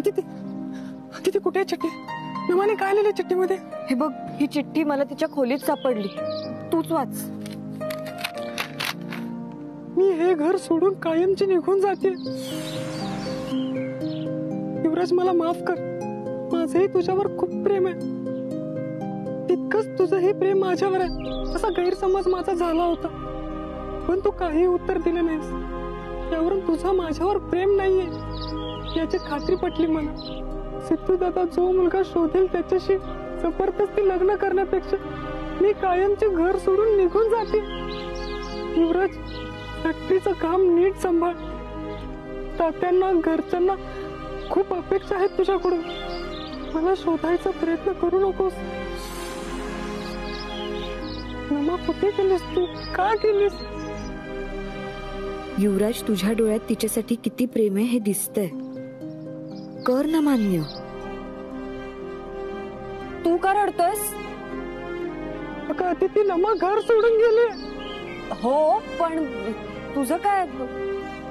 अदिती कुठे आहे चिठ्ठी? नमाने काय लिहिलं चिठ्ठीमध्ये? हे बघ, ही चिठ्ठी मला तिच्या खोलीत सापडली, तूच वाच. मी हे घर सोडून कायमची निघून जाते. युवराज मला माफ कर, माझंही तुझ्यावर खूप प्रेम आहे. तितकंच तुझंही प्रेम माझ्यावर आहे असा गैरसमज माझा झाला होता, पण तू काही उत्तर दिलं नाहीस. यावरून तुझा माझ्यावर प्रेम नाहीये याची खात्री पटली मला. सिद्धू दादा जो मुलगा शोधेल त्याच्याशी जबरदस्ती लग्न करण्यापेक्षा मी कायमचे घर सोडून निघून जाते. युवराज, फॅक्टरीचं काम नीट सांभाळ. तात्यांना घरच्यांना खूप अपेक्षा आहेत तुझ्याकडून. मला शोधायचा प्रयत्न करू नकोस. नमा, कुठे गेलीस तू? का गेलीस? युवराज, तुझ्या डोळ्यात तिच्यासाठी किती प्रेम आहे हे दिसतंय. कर ना मान्य. तू का रडतोयस? अदिती, नमा घर सोडून गेले. हो, पण तुझं काय?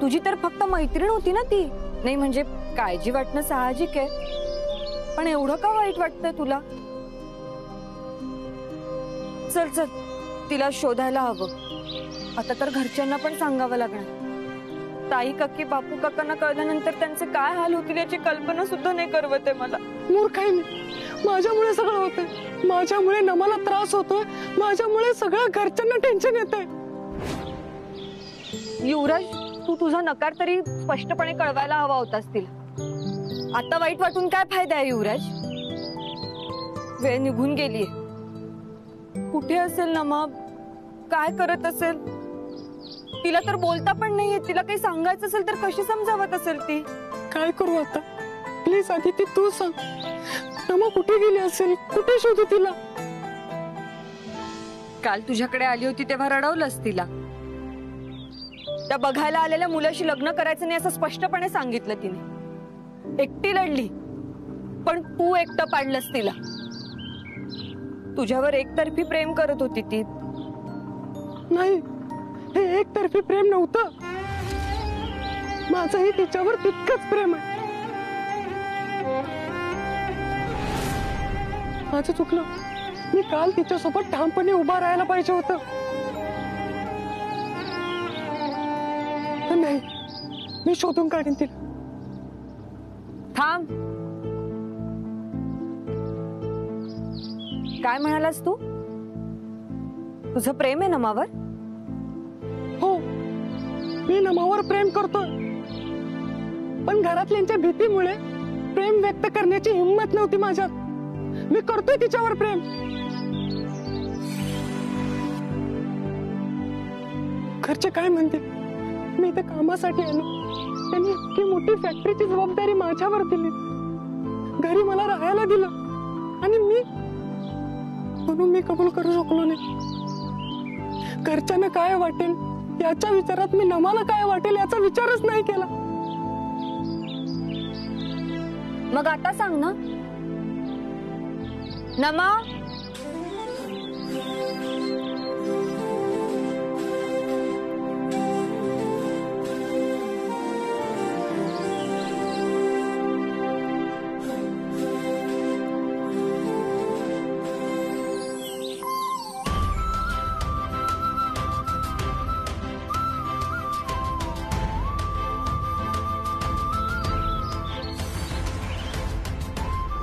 तुझी तर फक्त मैत्रीण होती ना ती. नाही म्हणजे काळजी वाटणं साहजिक आहे, पण एवढं का वाईट वाटतंय तुला? चल चल, तिला शोधायला हवं. आता तर घरच्यांना पण सांगावं लागणार. ताई काकी बापू काकांना कळल्यानंतर त्यांचे काय हाल होतील याची कल्पना सुद्धा नाही करवत आहे मला. मूर्ख आहे मी. माझ्यामुळे सगळं होतंय. माझ्यामुळे नमाला त्रास होतोय. माझ्यामुळे सगळं घरच्यांना टेन्शन येतंय. युवराज, तू तुझा नकार तरी स्पष्टपणे कळवायला हवा होतास तिला. आता वाईट वाटून काय फायदा आहे युवराज? वेळ निघून गेलीये. कुठे असेल नमा? काय करत असेल? तिला तर बोलता पण नाहीये. तिला काही सांगायचं असेल तर कशी समजावत असेल ती? काय करू आता? प्लीज अदिती, तू सांग. नमा कुठे गेली असेल? कुठे शोधू तिला? काल तुझ्याकडे आली होती तेव्हा रडवलंस तिला. त्या बघायला आलेल्या मुलाशी लग्न करायचं नाही असं स्पष्टपणे सांगितलं तिने. एकटी लढली, पण तू एकटं पाडलंस तिला. तुझ्यावर एकतर्फी प्रेम करत होती ती. नाही, हे एकतर्फी प्रेम नव्हतं. माझंही तिच्यावर तितकंच प्रेम आहे. माझं चुकलं. मी काल तिच्यासोबत ठामपणे उभा राहायला पाहिजे होतं. नाही, मी शोधून काढीन तिला. थांब. काय म्हणालास तू? तुझं प्रेम आहे नमावर? हो, मी नमावर प्रेम करतोय, पण घरातल्यांच्या भीतीमुळे प्रेम व्यक्त करण्याची हिंमत नव्हती माझ्यात. मी करतोय तिच्यावर प्रेम. घरचे काय म्हणतील? मी इथे कामासाठी आलो. त्यांनी इतकी मोठी फॅक्टरीची जबाबदारी माझ्यावर दिली, घरी मला राहायला दिलं, आणि म्हणून मी कबूल करू शकलो नाही. घरच्यांना काय वाटेल याच्या विचारात मी नमाला काय वाटेल याचा विचारच नाही केला. मग आता सांग ना नमा.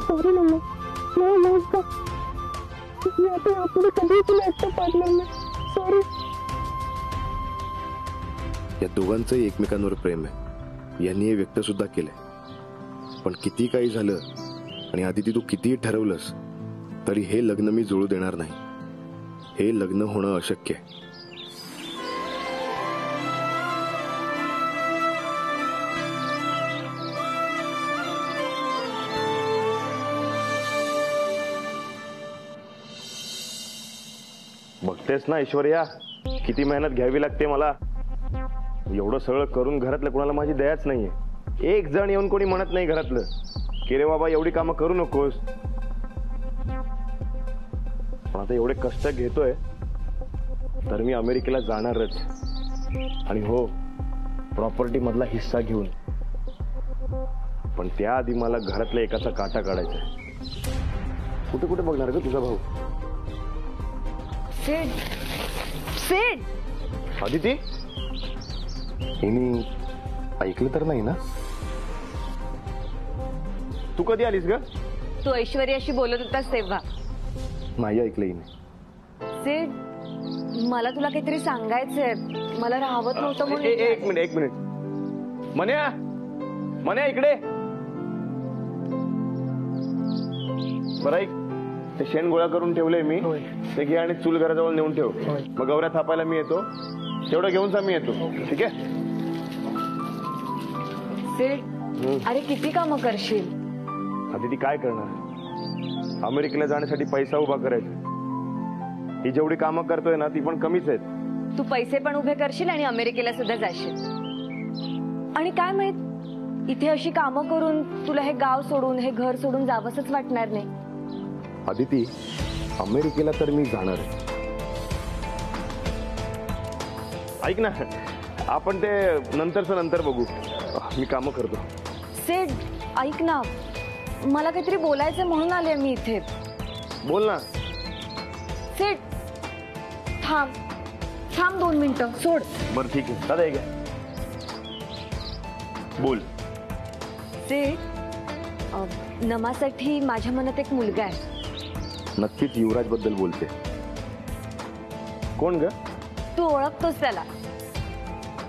सॉरी मम्मा, मी आता यापुढे कधी तुला एकटं पाडणार नाही. सॉरी. या दोघांचंही एकमेकांवर प्रेम आहे. यांनी हे व्यक्त सुद्धा केलंय. पण किती काही झालं आणि आदिती तू कितीही ठरवलंस तरी हे लग्न मी जुळू देणार नाही. हे लग्न होणं अशक्य आहे. बघतेस ना ऐश्वर्या, किती मेहनत घ्यावी लागते मला. एवढं सगळं करून घरातलं कोणाला माझी दयाच नाहीये. एक जण येऊन कोणी म्हणत नाही घरातलं की रे बाबा एवढी कामं करू नकोस. पण आता एवढे कष्ट घेतोय तर मी अमेरिकेला जाणारच. आणि हो, प्रॉपर्टी मधला हिस्सा घेऊन. पण त्याआधी मला घरातल्या एकाचा काटा काढायचा आहे. कुठे कुठे बघणार ग तुझा भाऊ? सिड, सिड, अदिती, हिने ऐकलं तर नाही ना? तू कधी आलीस ग? तू ऐश्वर्याशी बोलत होतास तेव्हा. नाही ऐकलं हिने. सिड, मला तुला काहीतरी सांगायचंय. मला राहवत नव्हतं म्हणून. एक मिनिट. मन्या, मन्या इकडे. बरं ऐक, ते शेण गोळा करून ठेवलंय मी. ते घे आणि चूल घराजवळ नेऊन ठेव. मग गवऱ्या थापायला मी येतो. तेवढं घेऊन जा, मी येतो. ठीक आहे? सिड, अरे किती कामं करशील? आधी ती काय करणार? अमेरिकेला जाण्यासाठी पैसा उभा करायचा. ही जेवढी कामं करतोय ना ती पण कमीच आहेत. तू पैसे पण उभे करशील आणि अमेरिकेला सुद्धा जाशील. आणि काय माहित, इथे अशी कामं करून तुला हे गाव सोडून, हे घर सोडून जावंसच वाटणार नाही. अदिती, अमेरिकेला तर मी जाणार आहे. ऐक ना, आपण ते नंतर बघू. मी कामं करतो. सेड, ऐक ना, मला काहीतरी बोलायचं म्हणून आले मी इथे. बोल ना. सेड, थांब 2 मिनिटं, सोड. बरं ठीक आहे, दादा एक बोल. सेड, नमासाठी माझ्या मनात एक मुलगा आहे. नक्कीच युवराज बद्दल बोलते. कोण ग? तू ओळखतोस त्याला?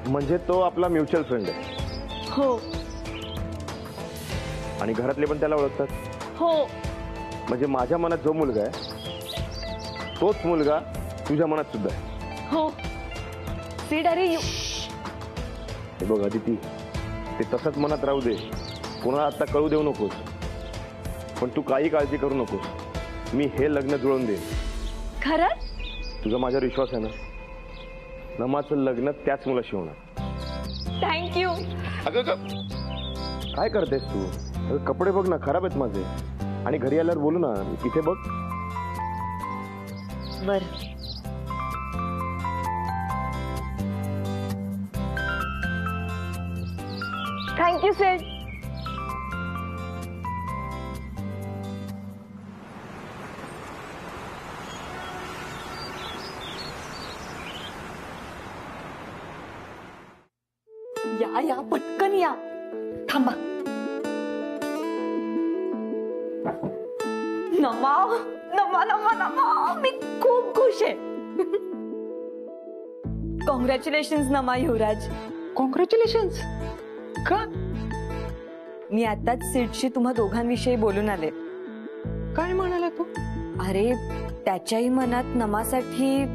म्हणजे तो आपला म्युच्युअल फ्रेंड आहे. हो. आणि घरातले पण त्याला ओळखतात? हो. म्हणजे माझ्या मनात जो मुलगा आहे तोच मुलगा तुझ्या मनात सुद्धा आहे? हो. सीड, अरे हे बघ अदिती, ते तसंच मनात राहू दे. कोणाला आता कळू देऊ नकोस. पण तू काही काळजी करू नकोस. मी हे लग्न जुळवून दे. खरं? तुझा माझ्यावर विश्वास आहे ना? नमाचं लग्न त्याच मुलाशी होणार. थँक्यू. अगं काय करतेस तू? अगं कपडे बघ ना, खराब आहेत माझे. आणि घरी आल्यावर बोलू ना. इथे बघ. बर. Thank you sed. या पटकन या. थांबा. नमा नमा नमा नमा, मी खूप खुश आहे. कॉंग्रॅच्युलेशन्स नमा युवराज. कॉंग्रॅच्युलेशन्स. का? मी आताच सीडशी तुम्हा दोघांविषयी बोलून आले. काय म्हणाला तू? अरे, त्याच्याही मनात नमासाठी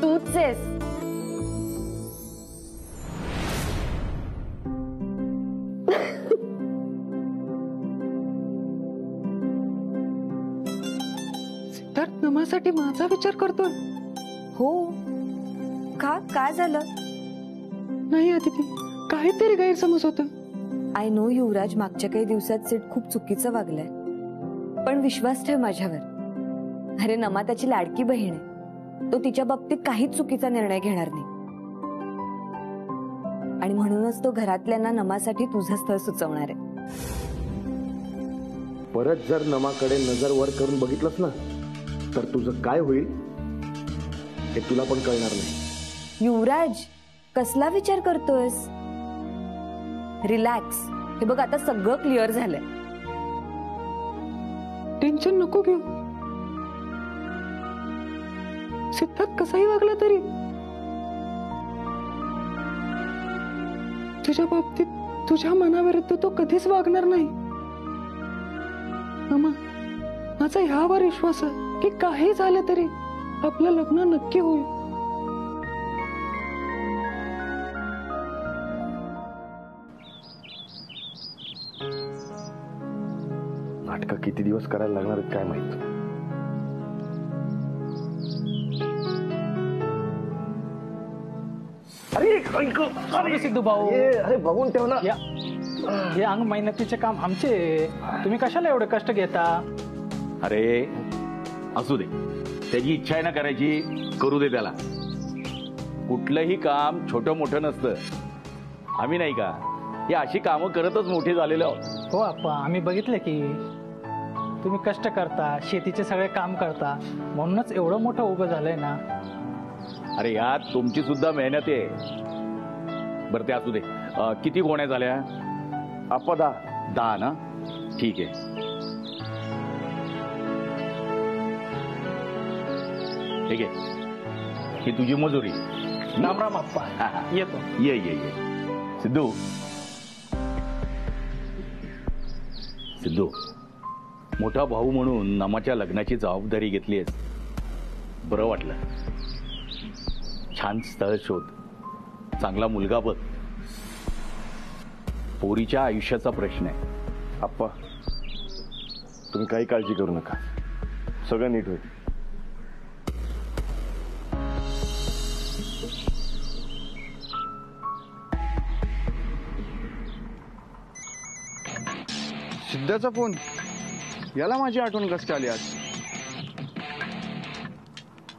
तूच आहेस. सिद्धार्थ नमासाठी माझा विचार करतोय? हो. का? काय झालं? नाही अदिती, काहीतरी गैरसमज होता. आय नो युवराज, मागच्या काही दिवसात सीड खूप चुकीचं वागलाय. पण विश्वास ठेव माझ्यावर. अरे, नमा त्याची लाडकी बहीण आहे. तो तिच्या बाबतीत काहीच चुकीचा निर्णय घेणार नाही. आणि म्हणूनच तो घरातल्यांना नमासाठी तुझं स्थळ सुचवणार आहे. परत जर नमाकडे नजर वर करून बघितलंस ना तर तुझं काय होईल हे तुला पण कळणार नाही. युवराज, कसला विचार करतोयस? रिलॅक्स. हे बघ, आता सगळं क्लिअर झालंय. टेन्शन नको घेऊ. सिद्धार्थ कसाही वागला तरी तुझ्या बाबतीत तुझ्या मनाविरुद्ध तो कधीच वागणार नाही. नमा, माझा ह्यावर विश्वास आहे की काही झालं तरी आपलं लग्न नक्की होईल. नाटकं किती दिवस करायला लागणार आहेत काय माहित. अरे सिद्धू भाऊ, अरे बघून ठेव ना. हे अंग मेहनतीचे काम आमचे, तुम्ही कशाला एवढे कष्ट घेता? अरे असू दे, त्याची इच्छा आहे ना करायची, करू दे त्याला. कुठलंही काम छोटं मोठं नसतं. आम्ही नाही का हे अशी कामं करतच मोठे झालेले आहोत. हो आप्पा, आम्ही बघितले की तुम्ही कष्ट करता, शेतीचे सगळे काम करता, म्हणूनच एवढं मोठं उभं झालंय ना. अरे यात तुमची सुद्धा मेहनत आहे. बरं ते असू दे. किती गोण्या झाल्या? आप्पा 10. 10 ना? ठीक आहे. ठीक आहे, ही तुझी मजुरी. राम राम आप्पा, येतो. ये ये ये. सिद्धू, सिद्धू, मोठा भाऊ म्हणून नमाच्या लग्नाची जबाबदारी घेतलीस. बरं वाटलं. छान स्थळ शोध, चांगला मुलगा बघ. पोरीच्या आयुष्याचा प्रश्न आहे. आप्पा तुम्ही काही काळजी करू नका, सगळं नीट होईल. सिद्धाचा फोन, याला माझी आठवण कसं काय आली आज?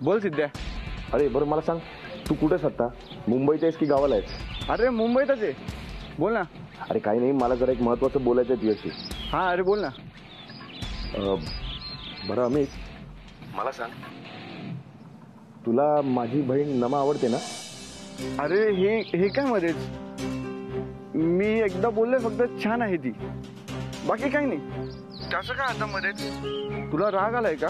बोल सिद्ध्या. अरे बरं मला सांग, तू कुठेस आता? मुंबईत आहेस की गावाला आहेस? अरे मुंबईतच आहे, बोल ना. अरे काही नाही, मला जरा एक महत्वाचं बोलायचं आहे तुझ्याशी. हा अरे बोल ना. बरं अमित, मला सांग, तुला माझी बहीण नमा आवडते ना? अरे हे काय मध्येच? मी एकदा बोलले फक्त छान आहे ती, बाकी काही नाही. त्याचं काय आता मध्येच? तुला राग आलाय का?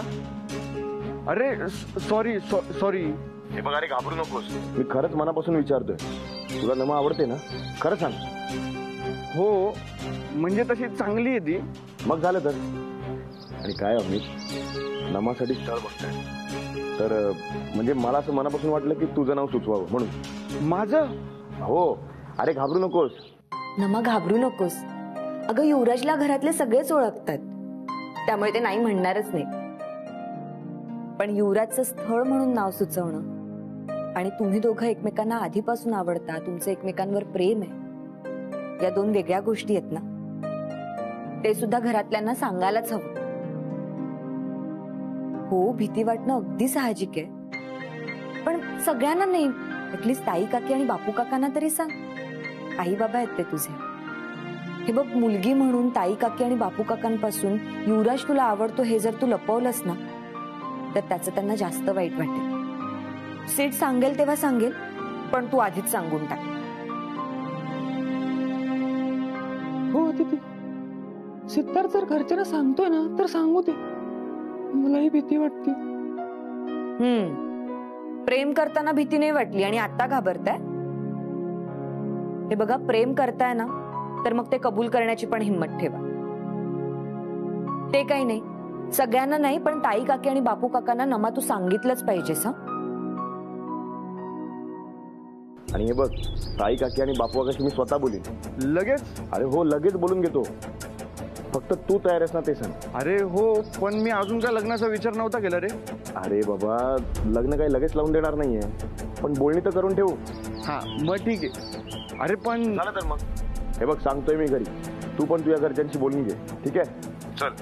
अरे सॉरी सॉरी. हे बघ, अरे घाबरू नकोस, मी खरंच मनापासून विचारतोय, तुला नमा आवडते ना? खरं सांग. हो म्हणजे तशी चांगली आहे ती. मग झालं तर. आणि काय अमित, नमासाठी स्थळ बघताय तर म्हणजे मला असं मनापासून वाटलं की तुझं नाव सुचवावं म्हणून. माझं? हो. अरे घाबरू नकोस. नमा घाबरू नकोस. अगं युवराजला घरातले सगळेच ओळखतात, त्यामुळे ते नाही म्हणणारच नाही. पण युवराजचं स्थळ म्हणून नाव सुचवणं आणि तुम्ही दोघं एकमेकांना आधीपासून आवडता, तुमचं एकमेकांवर प्रेम आहे, या दोन वेगळ्या गोष्टी आहेत ना. ते सुद्धा घरातल्यांना सांगायलाच हवं. हो, भीती वाटणं अगदी साहजिक आहे, पण सगळ्यांना नाही. ऍटलीस्ट ताई काकी आणि बापू काकांना तरी सांग. आई बाबा आहेत ते तुझे. हे बघ, मुलगी म्हणून ताई काकी आणि बापू काकांपासून युवराज तुला आवडतो हे जर तू लपवलंस ना, तर त्याचं त्यांना जास्त वाईट वाटेल. सेठ सांगेल तेव्हा सांगेल, पण तू आधीच सांगून टाक. हो अदिती, सिद्धार्थ जर घरच्यांना सांगतोय ना तर सांगू दे, मलाही भीती वाटते. प्रेम करताना भीती नाही वाटली आणि आता घाबरताय? हे बघा, प्रेम करताय ना तर मग ते कबूल करण्याची पण हिंमत ठेवा. ते काही नाही, सगळ्यांना नाही पण ताई काकी आणि बापू काकांना नमा तू सांगितलंच पाहिजेस. आणि हे बघ, ताई काकी आणि बापू काकाशी मी स्वतः बोलीन. लगेच? अरे हो, लगेच बोलून घेतो. फक्त तू तयार आहेस ना ते सांग. अरे हो, पण मी अजून काय लग्नाचा विचार नव्हता केला रे. अरे बाबा, लग्न काही लगेच लावून देणार नाहीये, पण बोलणी तर करून ठेवू. हा मग ठीक आहे. अरे पण झालं तर मग. हे बघ, सांगतोय मी घरी, तू पण तुझ्या घरच्यांशी बोलून घे, ठीक आहे? चल.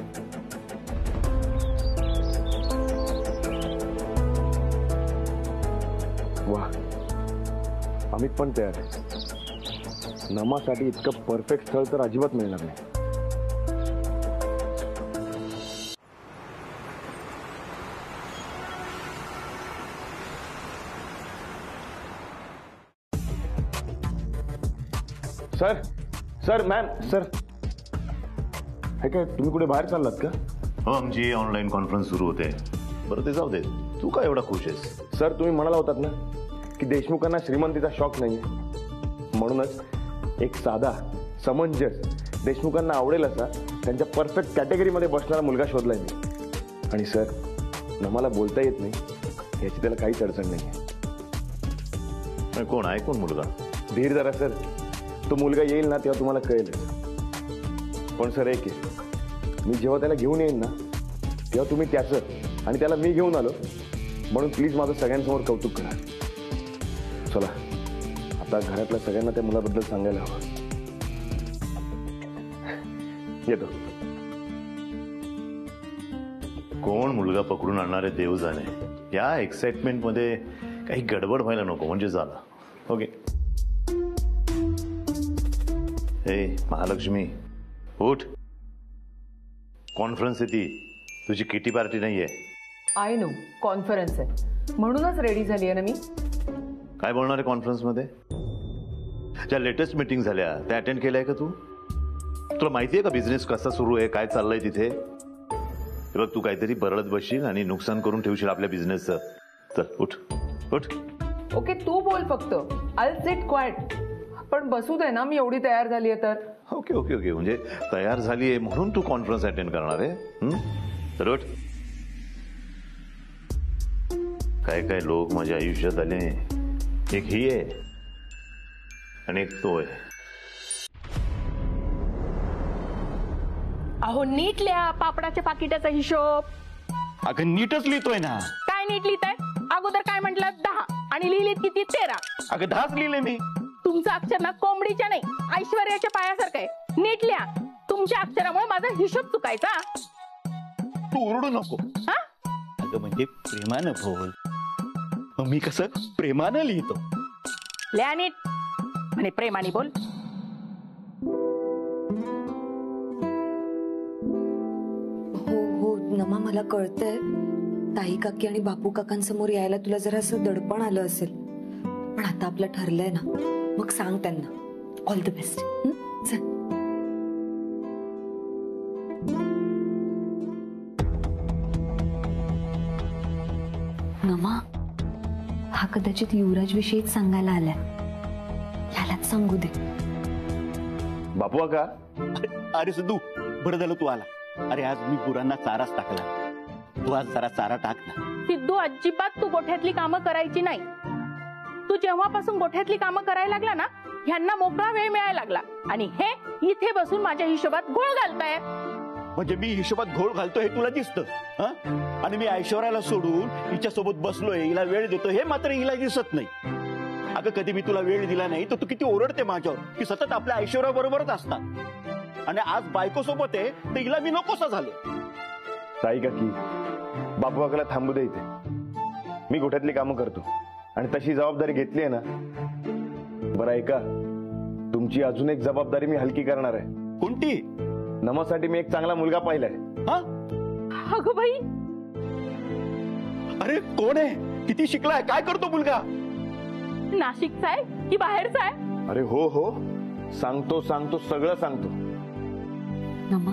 वा, अमित पण तयार आहे. नमासाठी इतकं परफेक्ट स्थळ तर अजिबात मिळणार नाही. Sir, sir, ma'am, sir. हे काय, तुम्ही कुठे बाहेर चाललात का? हो, आमची ऑनलाईन कॉन्फरन्स सुरू होते. बरं ते जाऊ दे, तू काय एवढा खुश आहेस? सर, तुम्ही म्हणाला होतात ना की देशमुखांना श्रीमंतीचा शॉक नाहीये, म्हणूनच एक साधा, समंजस, देशमुखांना आवडेल असा, त्यांच्या परफेक्ट कॅटेगरीमध्ये बसणारा मुलगा शोधलाय मी. आणि सर, नमाला बोलता येत नाही याची त्याला काहीच अडचण नाही. कोण आहे? कोण मुलगा? धीर जरा सर, तो मुलगा येईल ना तेव्हा तुम्हाला कळेल. पण सर एक आहे, मी जेव्हा त्याला घेऊन येईन ना तेव्हा तुम्ही त्याचं आणि त्याला मी घेऊन आलो म्हणून प्लीज माझं सगळ्यांसमोर कौतुक करा. चला, आता घरातल्या सगळ्यांना त्या मुलाबद्दल सांगायला हवं. येतो. कोण मुलगा पकडून आणणारे देव जाणे. या एक्साइटमेंट मध्ये काही गडबड व्हायला नको म्हणजे झालं. ओके. हे महालक्ष्मी उठ. कॉन्फरन्स आहे ती, तुझी किटी पार्टी नाहीये. आय नो कॉन्फरन्स आहे म्हणूनच रेडी झाली आहे ना मी. काय बोलणार आहे कॉन्फरन्स मध्ये? ज्या लेटेस्ट मीटिंग झाल्या त्या अटेंड केल्याय का तू? तुला माहिती आहे का बिझनेस कसा सुरू आहे, काय चाललंय तिथे? बघ तू काहीतरी बरळत बसशील आणि नुकसान करून ठेवशील आपल्या बिझनेसचं. चल उठ उठ. ओके तू बोल फक्त. I sit quiet. पण बसू दे ना, मी एवढी तयार झाली आहे तर. ओके ओके ओके, म्हणजे तयार झाली आहे म्हणून तू कॉन्फरन्स अटेंड करणार आहे? तर उठ. काय काय लोक माझ्या आयुष्यात आले, एक ही आहे आणि एक तो आहे. अहो नीट लिहा पापडाच्या पाकिटाचा हिशोब. अगं नीटच लिहितोय ना. काय नीट लिहिताय? अगोदर काय म्हटलं 10 आणि लिहिलीत किती 13. अगं 10च लिहिले मी. तुमचं अक्षर ना कोंबडीच्या नाही ऐश्वर्याच्या पायासारखं आहे. नीट लिहा. तुमच्या अक्षरामुळे माझा हिशोब चुकायचा. तू ओरडू नको. हा अगं म्हणजे प्रेमानं बोल. मग मी कसं प्रेमानं लिहितो. लिहा नीट आणि प्रेमाने बोल. हो हो नमा, मला कळतंय ताई काकी आणि बापू काकांसमोर यायला तुला जरा असं दडपण आलं असेल. पण आता आपलं ठरलंय ना, मग सांग त्यांना. All the best. चल. नमा, हा कदाचित युवराज विषयीच सांगायला आलाय. यालाच सांगू दे. बापू का? अरे सिद्धू, बरं झालं तू आला. अरे आज मी गुरांना चाराच टाकला. तू आज जरा चारा टाक ना. सिद्धू अजिबात तू गोठ्यातली कामं करायची नाही. तू जेव्हापासून गोठ्यातली कामं करायला लागला ना, ह्यांना मोकळा वेळ मिळायला लागला आणि हे इथे बसून माझ्या हिशोबात घोळ घालताय. म्हणजे मी हिशोबात घोळ घालतोय हे तुला दिसतं? आणि मी ऐश्वर्याला सोडून हिच्यासोबत बसलोय, हिला वेळ देतो हे मात्र हिला दिसत नाही. अगं कधी मी तुला वेळ दिला नाही तर तू किती ओरडते माझ्यावर की सतत आपल्या ऐश्वर्या बरोबरच असतात. आणि आज बायको सोबत आहे तर हिला मी नकोसा झालो. ताई काकी, बापू काकाला थांबू दे इथे. मी गोठ्यातली कामं करतो आणि तशी जबाबदारी घेतली आहे ना. बरं ऐका, तुमची अजून एक जबाबदारी मी हलकी करणार आहे. कोणती? नमासाठी मी एक चांगला मुलगा पाहिलाय. अगं बाई, अरे कोण आहे? किती शिकलाय? काय करतो मुलगा? नाशिकचा आहे की बाहेरचा आहे? अरे हो हो, सांगतो सांगतो सगळं सांगतो. नमा,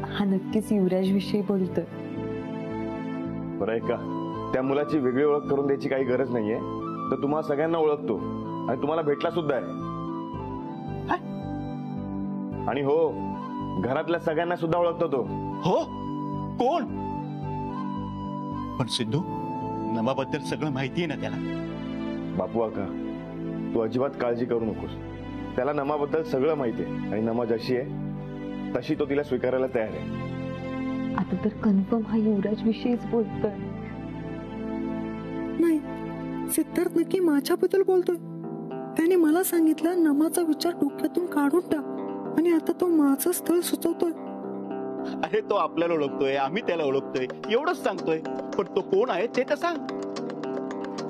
हा नक्कीच युवराज विषयी बोलतोय. बरं ऐका, त्या मुलाची वेगळी ओळख करून द्यायची काही गरज नाहीये. तर तुम्हाला सगळ्यांना ओळखतो आणि तुम्हाला भेटला सुद्धा आहे. आणि हो, घरातल्या सगळ्यांना सुद्धा ओळखतो तो. हो? कोण? पण सिद्धू, नमाबद्दल सगळं माहिती आहे ना त्याला? बापू काका, तू अजिबात काळजी करू नकोस. त्याला नमाबद्दल सगळं माहिती आहे आणि नमा जशी आहे तशी तो तिला स्वीकारायला तयार आहे. आता तर कन्फर्म हा युवराज विषयीच बोलतोय. नाही, सिद्धार्थ नक्की माझ्याबद्दल बोलतोय. त्याने मला सांगितलं नमाचा विचार डोक्यातून काढून टाक आणि आता तो माझं स्थळ सुचवतोय. अरे तो आपल्याला ओळखतोय, आम्ही त्याला ओळखतोय, एवढंच सांगतोय. पण तो कोण आहे ते तर सांग.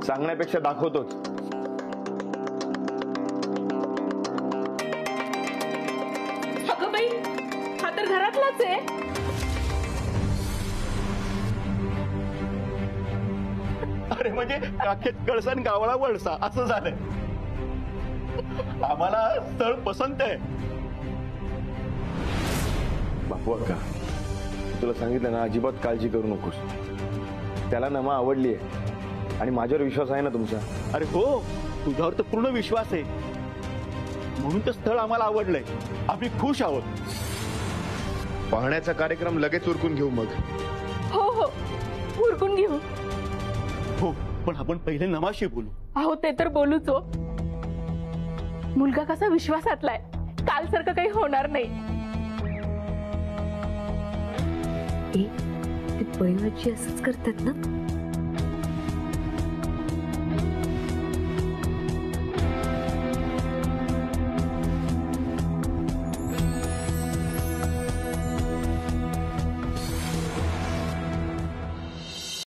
सांगण्यापेक्षा दाखवतोच. अगं बाई, हा तर घरातलाच आहे. अरे म्हणजे काखेत कळसा आणि गावाला वळसा असं झालंय. आम्हाला स्थळ पसंत आहे. बापू अक्का, तुला सांगितलं ना, अजिबात काळजी करू नकोस. त्याला नमा आवडली आहे आणि माझ्यावर विश्वास आहे ना तुमचा? अरे हो, तुझ्यावर तर पूर्ण विश्वास आहे. म्हणून तर स्थळ आम्हाला आवडलंय. आम्ही खुश आहोत. पाहण्याचा कार्यक्रम लगेच उरकून घेऊ मग. हो हो, उरकून घेऊ. हो, पण आपण पहिले नमाशी बोलू. अहो ते तर बोलूच हो. मुलगा कसा विश्वासातलाय, काल सारखं काही होणार नाही. ते पैवाची असंच करतात ना?